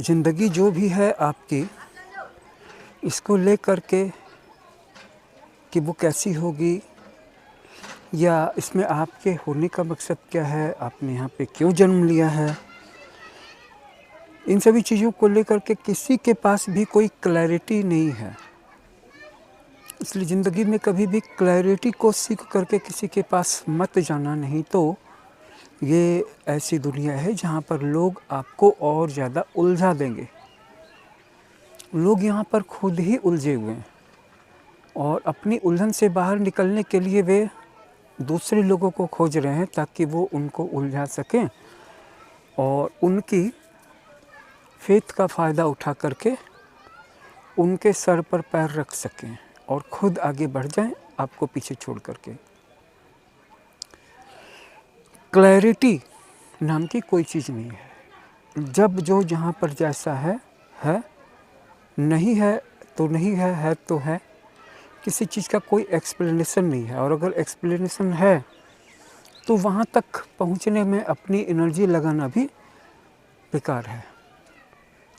ज़िंदगी जो भी है आपकी, इसको लेकर के कि वो कैसी होगी या इसमें आपके होने का मकसद क्या है, आपने यहाँ पे क्यों जन्म लिया है, इन सभी चीज़ों को लेकर के किसी के पास भी कोई क्लैरिटी नहीं है। इसलिए ज़िंदगी में कभी भी क्लैरिटी को सीख करके किसी के पास मत जाना, नहीं तो ये ऐसी दुनिया है जहाँ पर लोग आपको और ज़्यादा उलझा देंगे। लोग यहाँ पर खुद ही उलझे हुए हैं और अपनी उलझन से बाहर निकलने के लिए वे दूसरे लोगों को खोज रहे हैं ताकि वो उनको उलझा सकें और उनकी फेथ का फ़ायदा उठा करके उनके सर पर पैर रख सकें और खुद आगे बढ़ जाएं, आपको पीछे छोड़ करके। क्लैरिटी नाम की कोई चीज़ नहीं है। जब जो जहाँ पर जैसा है, नहीं है तो नहीं है तो है। किसी चीज़ का कोई एक्सप्लेनेशन नहीं है, और अगर एक्सप्लेनेशन है तो वहाँ तक पहुँचने में अपनी एनर्जी लगाना भी बेकार है,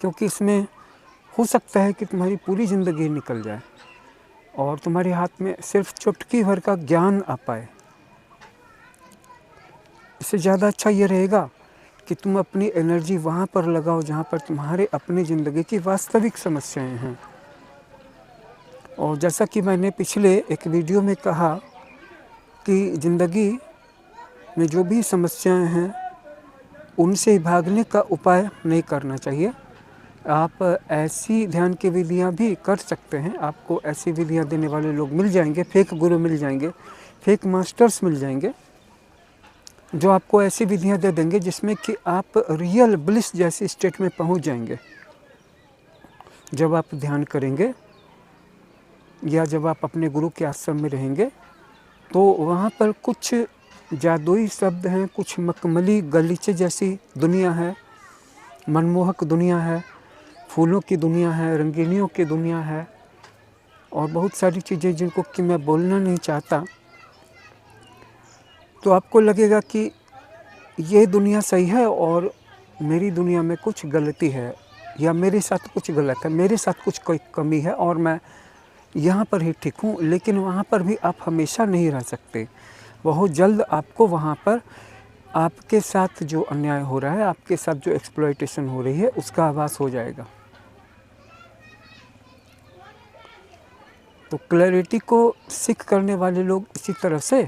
क्योंकि इसमें हो सकता है कि तुम्हारी पूरी ज़िंदगी निकल जाए और तुम्हारे हाथ में सिर्फ चुटकी भर का ज्ञान आ पाए। इससे ज़्यादा अच्छा ये रहेगा कि तुम अपनी एनर्जी वहाँ पर लगाओ जहाँ पर तुम्हारे अपनी ज़िंदगी की वास्तविक समस्याएं हैं। और जैसा कि मैंने पिछले एक वीडियो में कहा कि ज़िंदगी में जो भी समस्याएं हैं उनसे भागने का उपाय नहीं करना चाहिए। आप ऐसी ध्यान की विधियाँ भी कर सकते हैं। आपको ऐसी विधियाँ देने वाले लोग मिल जाएंगे, फेक गुरु मिल जाएंगे, फेक मास्टर्स मिल जाएंगे, जो आपको ऐसी विधियाँ दे देंगे जिसमें कि आप रियल ब्लिस जैसी स्टेट में पहुंच जाएंगे। जब आप ध्यान करेंगे या जब आप अपने गुरु के आश्रम में रहेंगे तो वहाँ पर कुछ जादुई शब्द हैं, कुछ मखमली गलीचे जैसी दुनिया है, मनमोहक दुनिया है, फूलों की दुनिया है, रंगीनियों की दुनिया है और बहुत सारी चीज़ें जिनको कि मैं बोलना नहीं चाहता। तो आपको लगेगा कि ये दुनिया सही है और मेरी दुनिया में कुछ गलती है या मेरे साथ कुछ गलत है, मेरे साथ कुछ कोई कमी है और मैं यहाँ पर ही ठीक हूँ। लेकिन वहाँ पर भी आप हमेशा नहीं रह सकते। बहुत जल्द आपको वहाँ पर आपके साथ जो अन्याय हो रहा है, आपके साथ जो एक्सप्लॉयटेशन हो रही है, उसका आभास हो जाएगा। तो क्लैरिटी को सीख करने वाले लोग इसी तरह से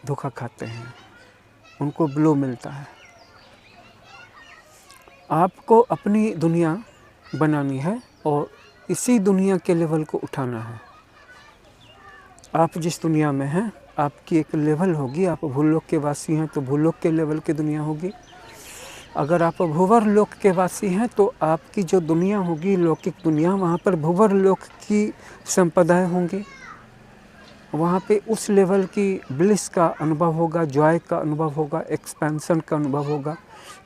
धोखा खाते हैं, उनको ब्लो मिलता है। आपको अपनी दुनिया बनानी है और इसी दुनिया के लेवल को उठाना है। आप जिस दुनिया में हैं, आपकी एक लेवल होगी। आप भूलोक के वासी हैं तो भूलोक के लेवल की दुनिया होगी। अगर आप भूवर लोक के वासी हैं तो आपकी जो दुनिया होगी, लौकिक दुनिया, वहाँ पर भूवर लोक की संपदाएं होंगी। वहाँ पे उस लेवल की ब्लिस का अनुभव होगा, जॉय का अनुभव होगा, एक्सपेंशन का अनुभव होगा,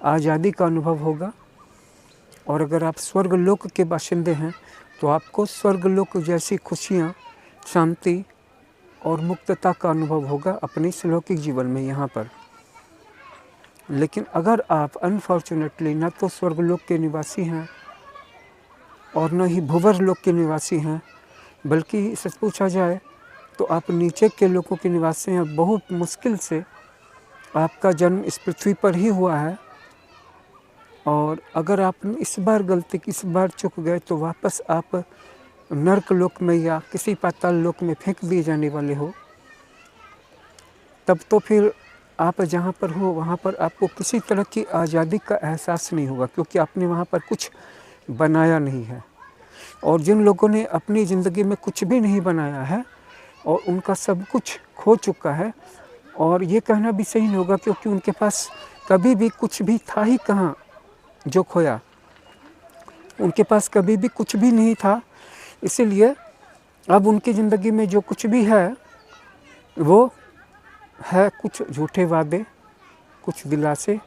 आज़ादी का अनुभव होगा। और अगर आप स्वर्ग लोक के बाशिंदे हैं तो आपको स्वर्ग लोक जैसी खुशियाँ, शांति और मुक्तता का अनुभव होगा अपने इस लौकिक जीवन में यहाँ पर। लेकिन अगर आप अनफॉर्चुनेटली न तो स्वर्ग लोक के निवासी हैं और न ही भूवर लोक के निवासी हैं, बल्कि सच पूछा जाए तो आप नीचे के लोगों के निवासी हैं। बहुत मुश्किल से आपका जन्म इस पृथ्वी पर ही हुआ है और अगर आप इस बार गलती, इस बार चूक गए तो वापस आप नर्क लोक में या किसी पाताल लोक में फेंक दिए जाने वाले हो। तब तो फिर आप जहाँ पर हो वहाँ पर आपको किसी तरह की आज़ादी का एहसास नहीं होगा, क्योंकि आपने वहाँ पर कुछ बनाया नहीं है। और जिन लोगों ने अपनी ज़िंदगी में कुछ भी नहीं बनाया है और उनका सब कुछ खो चुका है, और ये कहना भी सही नहीं होगा क्योंकि उनके पास कभी भी कुछ भी था ही कहाँ जो खोया। उनके पास कभी भी कुछ भी नहीं था, इसीलिए अब उनकी ज़िंदगी में जो कुछ भी है वो है कुछ झूठे वादे, कुछ दिलासे,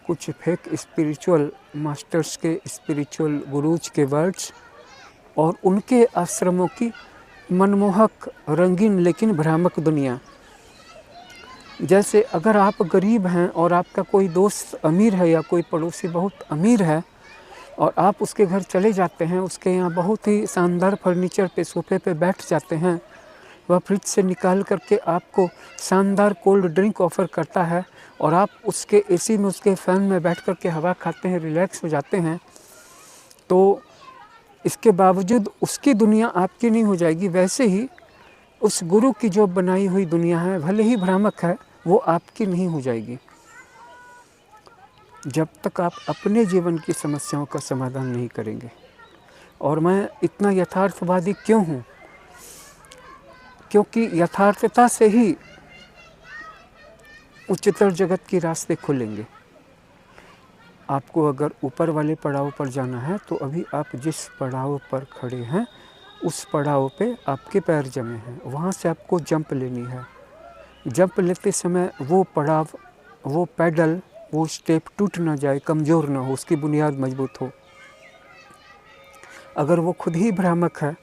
कुछ फेक स्पिरिचुअल मास्टर्स के, स्पिरिचुअल गुरुज के वर्ड्स और उनके आश्रमों की मनमोहक, रंगीन लेकिन भ्रामक दुनिया। जैसे अगर आप गरीब हैं और आपका कोई दोस्त अमीर है या कोई पड़ोसी बहुत अमीर है और आप उसके घर चले जाते हैं, उसके यहाँ बहुत ही शानदार फर्नीचर पे सोफे पे बैठ जाते हैं, वह फ्रिज से निकाल करके आपको शानदार कोल्ड ड्रिंक ऑफ़र करता है और आप उसके एसी में, उसके फ़ैन में बैठ कर के हवा खाते हैं, रिलैक्स हो जाते हैं, तो इसके बावजूद उसकी दुनिया आपकी नहीं हो जाएगी। वैसे ही उस गुरु की जो बनाई हुई दुनिया है, भले ही भ्रामक है, वो आपकी नहीं हो जाएगी जब तक आप अपने जीवन की समस्याओं का समाधान नहीं करेंगे। और मैं इतना यथार्थवादी क्यों हूँ? क्योंकि यथार्थता से ही उच्चतर जगत के रास्ते खुलेंगे। आपको अगर ऊपर वाले पड़ाव पर जाना है तो अभी आप जिस पड़ाव पर खड़े हैं उस पड़ाव पे आपके पैर जमे हैं, वहाँ से आपको जंप लेनी है। जंप लेते समय वो पड़ाव, वो पैडल, वो स्टेप टूट ना जाए, कमज़ोर ना हो, उसकी बुनियाद मजबूत हो। अगर वो खुद ही भ्रामक है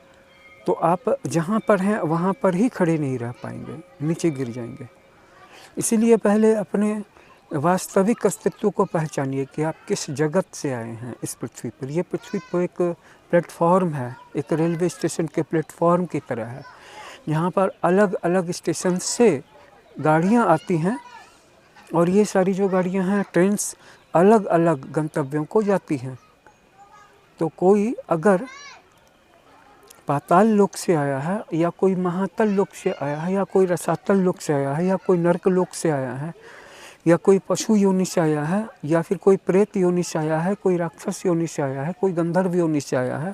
तो आप जहाँ पर हैं वहाँ पर ही खड़े नहीं रह पाएंगे, नीचे गिर जाएंगे। इसीलिए पहले अपने वास्तविक अस्तित्व को पहचानिए कि आप किस जगत से आए हैं इस पृथ्वी पर। यह पृथ्वी पर एक प्लेटफॉर्म है, एक रेलवे स्टेशन के प्लेटफॉर्म की तरह है, यहाँ पर अलग अलग स्टेशन से गाड़ियाँ आती हैं और ये सारी जो गाड़ियाँ हैं, ट्रेन्स, अलग अलग गंतव्यों को जाती हैं। तो कोई अगर पाताल लोक से आया है या कोई महातल लोक से आया है या कोई रसातल लोक से आया है या कोई नर्क लोक से आया है या कोई पशु योनि से आया है या फिर कोई प्रेत योनि से आया है, कोई राक्षस योनि से आया है, कोई गंधर्व योनि से आया है,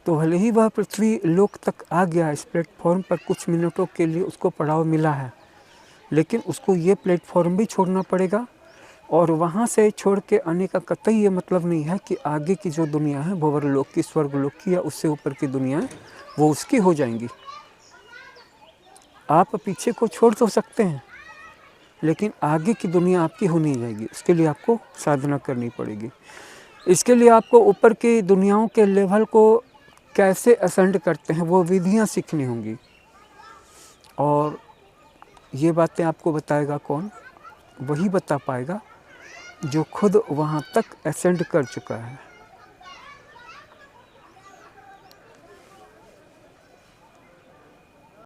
तो भले ही वह पृथ्वी लोक तक आ गया, इस प्लेटफॉर्म पर कुछ मिनटों के लिए उसको पड़ाव मिला है, लेकिन उसको ये प्लेटफॉर्म भी छोड़ना पड़ेगा। और वहाँ से छोड़ के आने का कतई ये मतलब नहीं है कि आगे की जो दुनिया है, भंवरलोक की, स्वर्गलोक की या उससे ऊपर की दुनिया है, वो उसकी हो जाएंगी। आप पीछे को छोड़ तो सकते हैं, लेकिन आगे की दुनिया आपकी हो नहीं जाएगी। उसके लिए आपको साधना करनी पड़ेगी। इसके लिए आपको ऊपर की दुनियाओं के लेवल को कैसे असेंड करते हैं वो विधियाँ सीखनी होंगी। और ये बातें आपको बताएगा कौन? वही बता पाएगा जो खुद वहाँ तक असेंड कर चुका है।